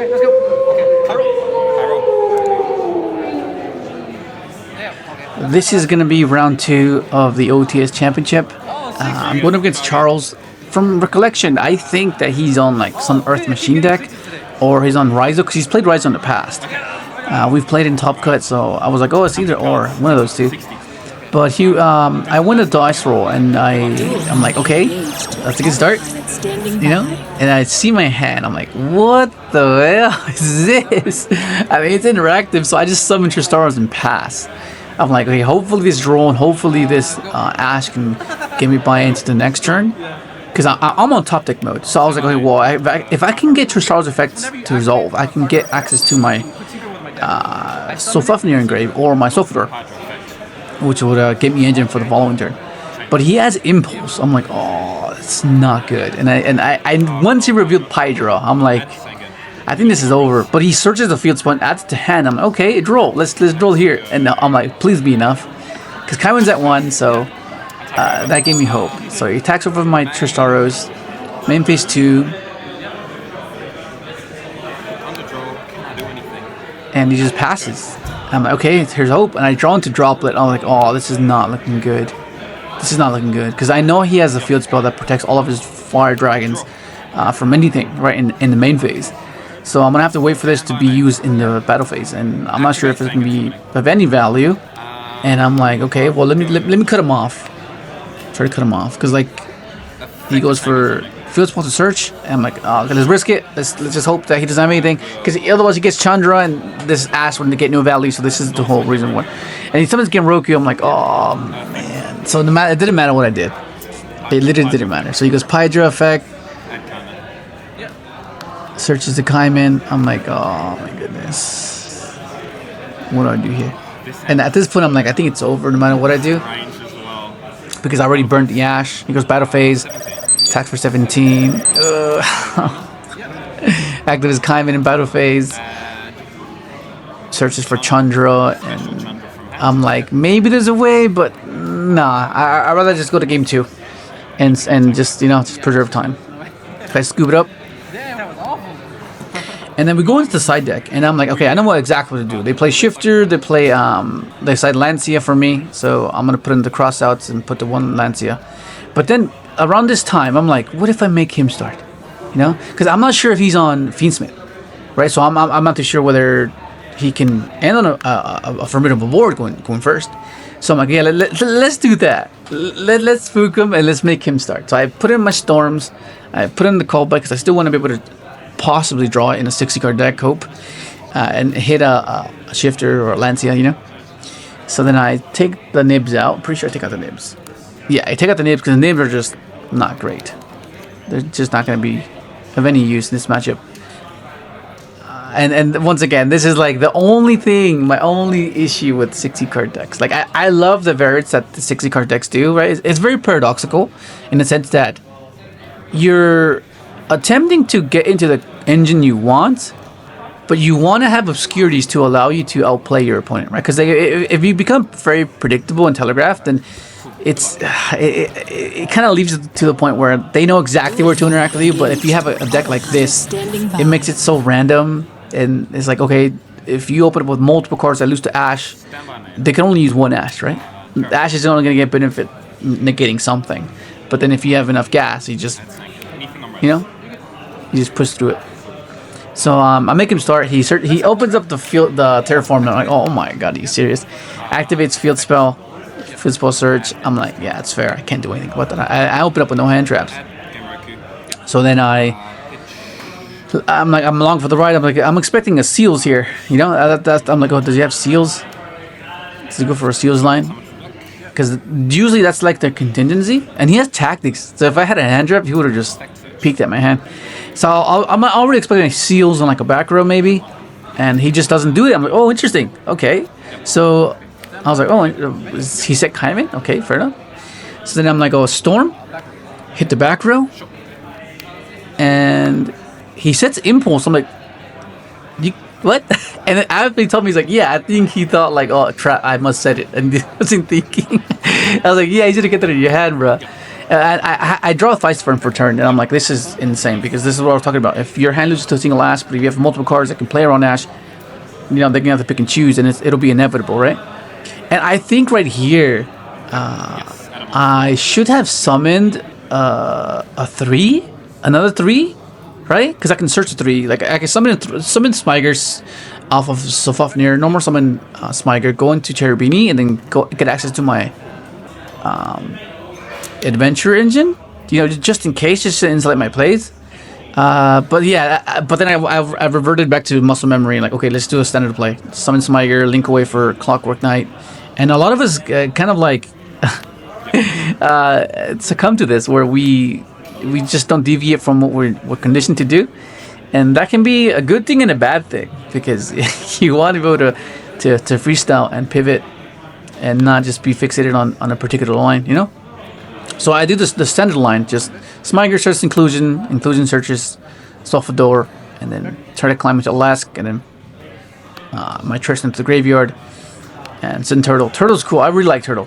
Okay, let's go. Okay. This is gonna be round 2 of the OTS championship. I'm going up against Charles. From recollection, I think that he's on like some Earth Machine deck, or he's on Raizo, because he's played Raizo in the past. We've played in Top Cut, so I was like, oh, it's either or, one of those two. But I win a dice roll, and I'm like, okay, that's a good start, you know? And I see my hand, I'm like, what the hell is this? I mean, it's interactive, so I just summon Tristaros and pass. I'm like, okay, hopefully this drone, hopefully this Ash can get me by into the next turn. Because I'm on top deck mode. So I was like, okay, well, if I can get Tristaro's effects to resolve, I can get access to my Sofafnir engrave or my Sofador, which would get me engine for the following turn. But he has Impulse. I'm like, oh, it's not good. And I once he revealed Pydra, I'm like, I think this is over. But he searches the field spot, adds it to hand. I'm like, okay, draw. Let's draw here. And I'm like, please be enough. Because Kaiwen's at 1, so that gave me hope. So he attacks over my Tristaros. Main phase 2. And he just passes. I'm like, okay, here's hope. And I draw into Droplet. I'm like, oh, this is not looking good. This is not looking good. Because I know he has a field spell that protects all of his fire dragons from anything, right, in the main phase. So I'm going to have to wait for this to be used in the battle phase. And I'm not sure if it's going to be of any value. And I'm like, okay, well, let me cut him off. Try to cut him off. Because, like, he goes for field spell to search. And I'm like, oh, let's risk it. Let's just hope that he doesn't have anything. Because otherwise he gets Chandra and this Ash wouldn't get no value. So this is the whole reason why. And he summons Genroku. I'm like, oh, man. So it didn't matter what I did. It literally didn't matter. So he goes Pydra effect. Searches the Kaiman. I'm like, oh my goodness. What do I do here? And at this point, I'm like, I think it's over no matter what I do. Because I already burnt the Ash. He goes battle phase. Attacks for 17. Active his Kaiman in battle phase. Searches for Chandra. And I'm like, maybe there's a way, but nah. I'd rather just go to game 2. And just, just preserve time. If I scoop it up. And then we go into the side deck, and I'm like, okay, I know exactly what to do. They play Shifter, they side Lancia for me, so I'm gonna put in the crossouts and put the one Lancia. But then around this time, I'm like, what if I make him start? Because I'm not sure if he's on Fiendsmith, right? So I'm not too sure whether he can end on a formidable board going first. So I'm like, yeah, let's do that. Let's spook him and let's make him start. So I put in my Storms, I put in the callback because I still want to be able to possibly draw in a 60-card deck, hope, and hit a Shifter or a Lancia, So then I take the nibs out. Pretty sure I take out the nibs. Yeah, I take out the nibs because the nibs are just not great. They're just not going to be of any use in this matchup. And once again, this is like the only thing, my only issue with 60-card decks. Like, I love the variants that the 60-card decks do, right? It's very paradoxical in the sense that you're attempting to get into the engine you want, but you want to have obscurities to allow you to outplay your opponent, right? Because if you become very predictable and telegraphed, then it kind of leaves it to the point where they know exactly where to interact with you. But if you have a deck like this, it makes it so random, and it's like, okay, if you open up with multiple cards that lose to Ash, they can only use one Ash, right? Ash is only going to get benefit negating something, but then if you have enough gas, you just you just push through it. So I make him start. He opens up the terraform. And I'm like, oh my god, are you serious? Activates field spell search. I'm like, yeah, it's fair. I can't do anything about that. I open up with no hand traps. So then I'm along for the ride. I'm like, I'm expecting a Seals here. I'm like, oh, does he have Seals? Does he go for a Seals line? Because usually that's like their contingency, and he has tactics. So if I had a hand trap, he would have just peeked at my hand. So I'm already expecting Seals on like a back row maybe, and he just doesn't do it. I'm like, oh, interesting. Okay. So I was like, oh, he set Kaiman? Okay, fair enough. So then I'm like, oh, Storm, hit the back row, and he sets Impulse. I'm like, what? And then after he told me, he's like, yeah, I think he thought like, oh, trap, I must set it, and he wasn't thinking. I was like, yeah, you should have get that in your hand, bro. I draw a Feistfern for turn, and I'm like, this is insane, because this is what I was talking about. If your hand loses to a single Ash, but if you have multiple cards that can play around Ash, you know, they're gonna have to pick and choose, and it'll be inevitable, right? And I think right here, I should have summoned another 3, right? Because I can search a 3. Like I can summon Smigers off of Sofafnir, normal summon Smiger, go into Cherubini, and then get access to my adventure engine. You know, just in case, just to insulate my plays. But yeah, but then I reverted back to muscle memory, and like, okay, let's do a standard play. Summon Smiger, link away for Clockwork Knight, and a lot of us kind of like succumb to this, where we just don't deviate from what we're conditioned to do, and that can be a good thing and a bad thing, because you want to be able to freestyle and pivot, and not just be fixated on a particular line, you know. So I do the standard line, just Smiger searches inclusion searches Solfador, and then try to climb into Alask, and then my Trist into the graveyard, and send Turtle. Turtle's cool. I really like Turtle.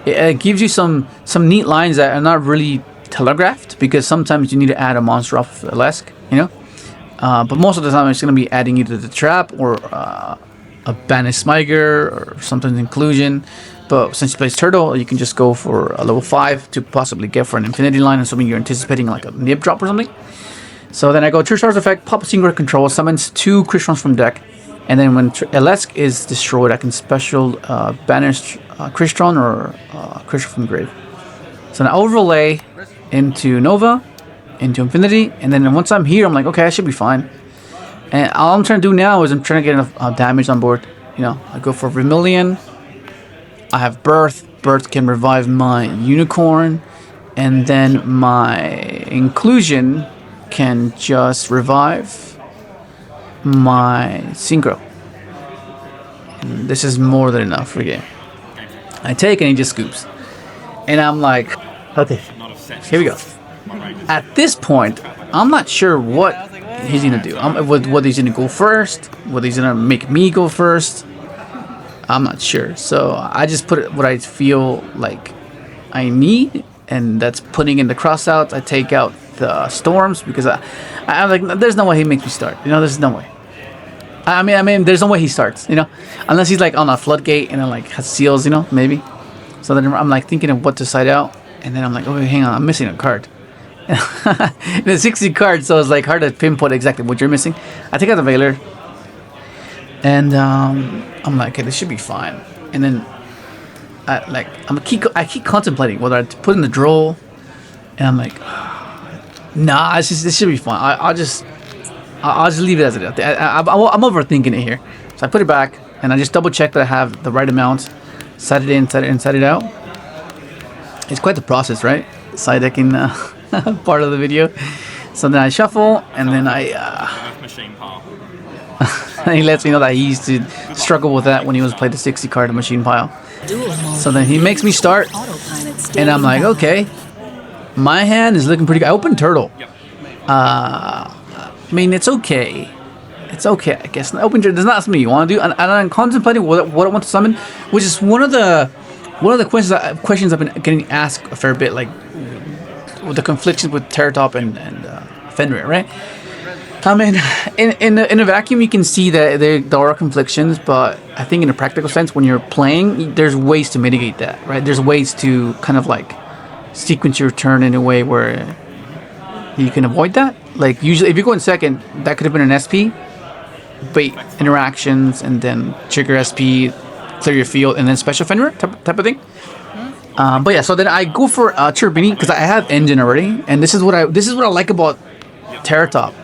It gives you some neat lines that are not really telegraphed, because sometimes you need to add a monster off Alask, you know. But most of the time it's going to be adding either the trap or a banished Smiger or something's inclusion. But since he plays Turtle, you can just go for a level 5 to possibly get for an infinity line, assuming you're anticipating like a nib drop or something. So then I go True Stars effect, pop a single control, summons 2 Crystrons from deck, and then when Elesk is destroyed, I can special banish Crystron or Crystron from the grave. So now overlay into Nova, into Infinity, and then once I'm here, I'm like, okay, I should be fine. And all I'm trying to do now is I'm trying to get enough damage on board. You know, I go for Vermilion. I have Birth. Birth can revive my Unicorn, and then my Inclusion can just revive my Synchro. And this is more than enough for the game. I take and he just scoops. And I'm like, okay, here we go. At this point, I'm not sure what he's gonna do. Whether he's gonna go first, whether he's gonna make me go first, I'm not sure. So I just put what I feel like I need, and that's putting in the crossouts. I take out the storms, because I'm like, there's no way he makes me start. You know, there's no way. I mean, there's no way he starts. You know, unless he's like on a floodgate and then like has seals. You know, maybe. So then I'm like thinking of what to side out, and then I'm like, oh, hang on, I'm missing a card. There's 60 cards, so it's like hard to pinpoint exactly what you're missing. I take out the Veiler, and I'm like, okay, this should be fine. And then I keep contemplating whether I put in the Droll, and I'm like, nah, this should be fine. I'll just leave it as it is. I'm overthinking it here, so I put it back, and I just double check that I have the right amount. Side it in, side it in, side it out. It's quite the process, right? Side decking part of the video. So then I shuffle, and then he lets me know that he used to struggle with that when he was playing the 60 card machine pile. So then he makes me start, and I'm like, okay, my hand is looking pretty good. I opened Turtle. I mean, it's okay. It's okay, I guess. Open Turtle is not something you want to do, and I'm contemplating what I want to summon, which is one of the questions I've been getting asked a fair bit, like with the conflictions with Terratop and Fenrir, right? I mean, in a vacuum, you can see that there are conflictions, but I think in a practical sense, when you're playing, there's ways to mitigate that, right? There's ways to kind of like sequence your turn in a way where you can avoid that. Like usually, if you go in second, that could have been an SP, bait interactions, and then trigger SP, clear your field, and then special Fenrir type of thing. But yeah, so then I go for Cherubini because I have engine already, and this is what I like about Terratop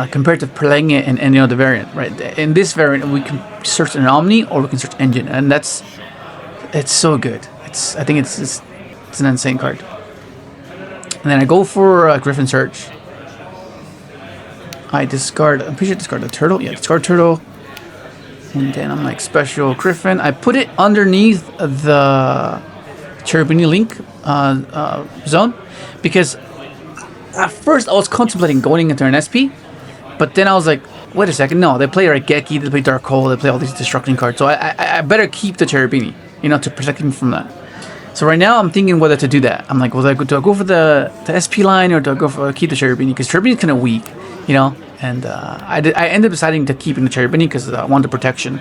compared to playing it in any other variant, right? In this variant, we can search an Omni or we can search engine, and it's so good. I think it's an insane card. And then I go for Griffin Search. I'm pretty sure I discard the Turtle. Yeah, discard Turtle. And then I'm like special Griffin. I put it underneath the Cherubini Link zone, because at first I was contemplating going into an SP, but then I was like, wait a second, no, they play Raigeki, they play Dark Hole, they play all these destruction cards, so I better keep the Cherubini, you know, to protect him from that. So right now I'm thinking whether to do that. I'm like, do I go for the SP line, or do I go for keep the Cherubini? Because Cherubini is kind of weak, you know. And I ended up deciding to keeping the Cherubini because I want the protection.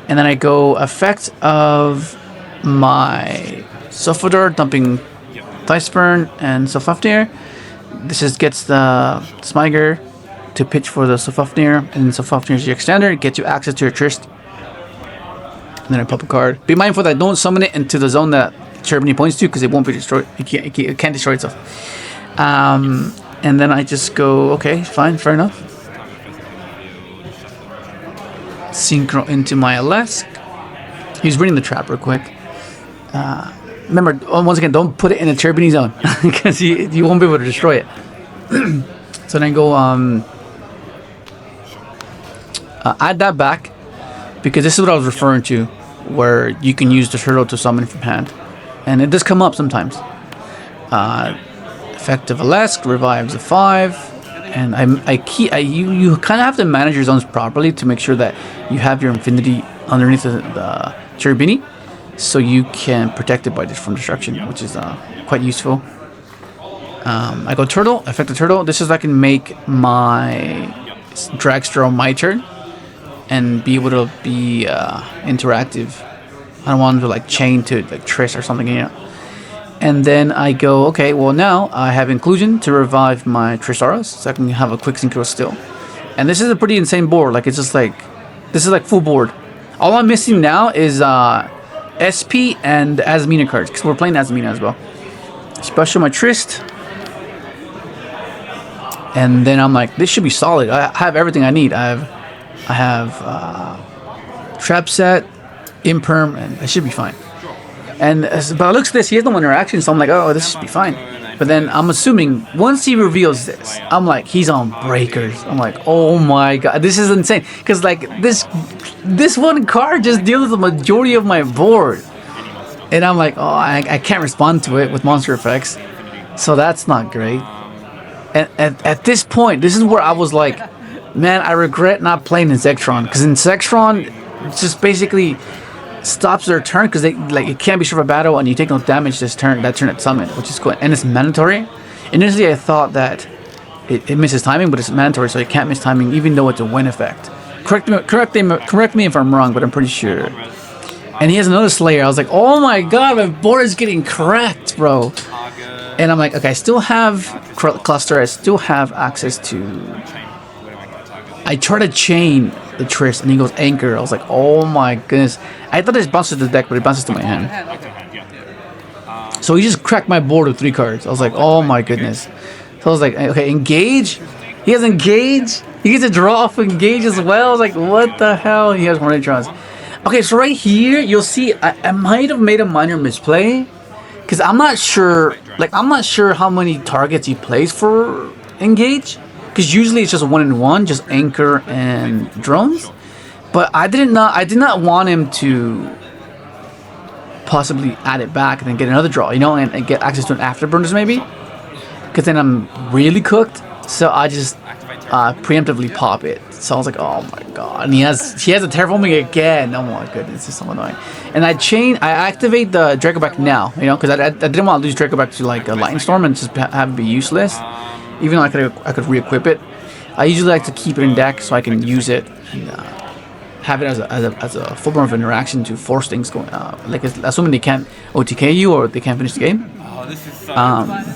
And then I go effect of my Sofador, dumping TEESPRING and Sofafnir. This just gets the Smiger to pitch for the Sofafnir, and Sofafnir is your extender. It gets you access to your Trist. And then I pop a card. Be mindful that I don't summon it into the zone that Cherubini points to, because it won't be destroyed. It can't destroy itself. And then I just go, okay, fine, fair enough. Synchro into my Alesk. He's reading the trap real quick. Remember, once again, don't put it in a Cherubini zone, because you won't be able to destroy it. So then I go, add that back, because this is what I was referring to, where you can use the turtle to summon from hand. And it does come up sometimes. Effective Alesk revives a 5. And you kind of have to manage your zones properly to make sure that you have your Infinity underneath the Cherubini, so you can protect it from destruction, which is quite useful. I go Turtle, effective Turtle. This is I can make my Dragster on my turn and be able to be interactive. I don't want to like chain to like Triss or something, you know. And then I go, okay, well now I have inclusion to revive my Trisaurus, so I can have a quick synchro still. And this is a pretty insane board. Like, it's just like, this is like full board. All I'm missing now is SP and Azamina cards, because we're playing Azamina as well. Special my Trist. And then I'm like, this should be solid. I have everything I need. I have Trap Set, Imperm, and it should be fine. And but it looks at this, he has no interaction, so I'm like, oh, this should be fine. But then I'm assuming once he reveals this, I'm like, he's on breakers. I'm like, oh my god, this is insane. Because like this one card just deals with the majority of my board. And I'm like, oh, I can't respond to it with monster effects. So that's not great. And at this point, this is where I was like, man, I regret not playing in Zectron. Because in Zectron, it's just basically stops their turn, because it can't be short of battle, and you take no damage that turn at summon, which is cool, and it's mandatory. Initially I thought that it misses timing, but it's mandatory, so it can't miss timing even though it's a win effect. Correct me if I'm wrong, but I'm pretty sure. And he has another Slayer. I was like, oh my god, my board is getting cracked, bro. And I'm like, okay, I still have Cluster, I still have access to... I try to chain the Triss, and he goes Anchor. I was like, oh my goodness. I thought it bounces to the deck, but it bounces to my hand. So he just cracked my board with 3 cards. I was like, oh my goodness. So I was like, okay, Engage? He has Engage? He gets a draw off Engage as well? I was like, what the hell? He has Hornetrons. Okay, so right here, you'll see, I might have made a minor misplay, because I'm not sure how many targets he plays for Engage. Because usually it's just 1-in-1, just Anchor and Drones. But I did not want him to possibly add it back and then get another draw, you know, and get access to an Afterburners maybe. Because then I'm really cooked. So I just preemptively pop it. So I was like, oh my god. And he has a Terraforming again. Oh my goodness, it's so annoying. And I activate the Dracoback now, you know, because I didn't want to lose Dracoback to like a Lightning Storm and just have it be useless. Even though I could re-equip it, I usually like to keep it in deck so I can use it and have it as a full form of interaction to force things going. Like assuming they can't OTK you or they can't finish the game.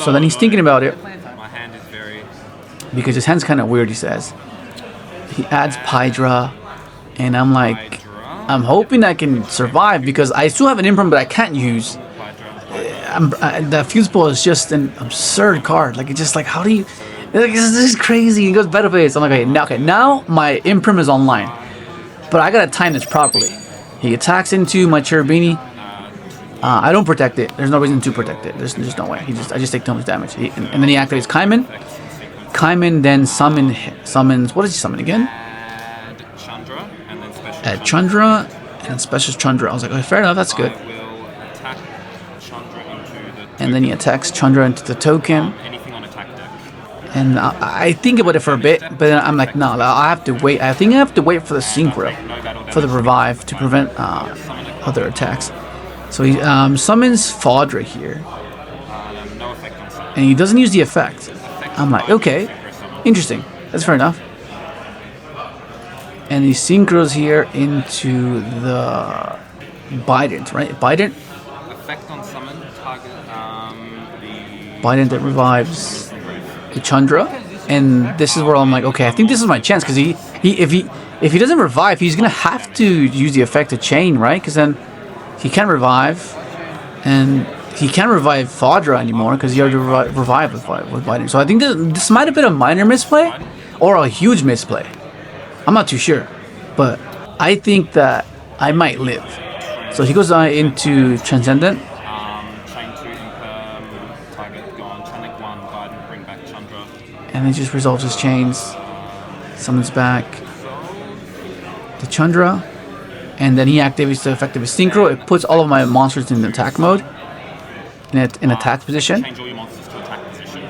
So then he's thinking about it because his hand's kind of weird. He says he adds Pydra, and I'm like, I'm hoping I can survive because I still have an Imperm, but I can't use. The Fuse Ball is just an absurd card. Like, it's just like, how do you... Like, this is crazy. He goes Battle Phase. I'm like, okay, now my Imperm is online. But I gotta time this properly. He attacks into my Cherubini. I don't protect it. There's no reason to protect it. There's no way. I just take too much damage. And then he activates Kaiman. Kaiman then summons... What does he summon again? Add Chandra. And Special Chandra. I was like, okay, fair enough. That's good. And then he attacks Chandra into the token. And I think about it for a bit, but then I'm like, no, I have to wait. I think I have to wait for the Synchro, for the Revive, to prevent other attacks. So he summons Fodra here, No effect on summon. and he doesn't use the effect. I'm like, okay, interesting. That's fair enough. And he synchros here into the Bident, right? Bident? Effect on summon, target the... Bident that revives the Chandra. And this is where I'm like, okay, I think this is my chance, because if he doesn't revive, he's gonna have to use the effect to chain, right? Because then he can't revive, and he can't revive Fodra anymore because he already revived with Bident. So I think this might have been a minor misplay or a huge misplay. I'm not too sure, but I think that I might live. So he goes into Transcendent. Chain 2, target gone, Chanic 1, Biden, bring back Chandra. And he just resolves his chains, summons back the Chandra, and then he activates the effect of his Synchro. It puts all of my monsters in attack mode, in attack position. Change all your monsters to attack position.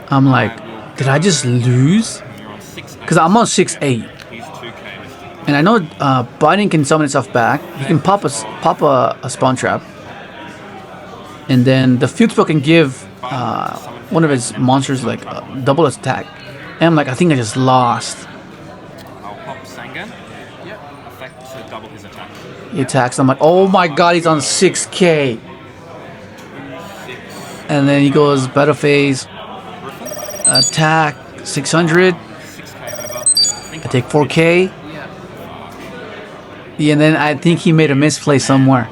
I'm like, did I just lose? You're on 6-8. Because I'm on 6-8. He's 2k. And I know Biden can summon itself back. He can pop a spawn trap. And then the field spell can give one of his monsters like double attack. And I'm like, I think I just lost. I'll pop Sangan. Yep. Effect to double his attack. He attacks. I'm like, oh my god, he's on 6k. And then he goes battle phase. Attack 600. 6k over. I take 4k. Yeah, and then I think he made a misplay somewhere.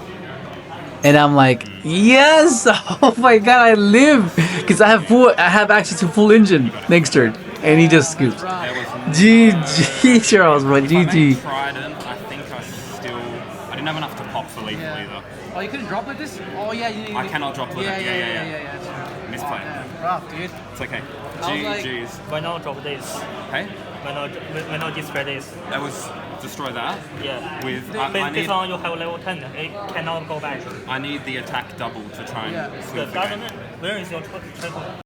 And I'm like, yes! Oh my god, I live! Because I have access to full engine next turn. And he just scoops. GG, Charles, bro. GG. Trident, I think I didn't have enough to pop for lethal either. Oh, you couldn't drop like this? Oh, yeah. I cannot drop with it. Yeah. Misplay. Rough, dude. It's okay. I was like- GG's. Why not drop this? Hey? Why not destroy this? That was destroy that. Yeah. With Based on you have level 10, it cannot go back. I need the attack double to try and seal The the game. government, where is your triple?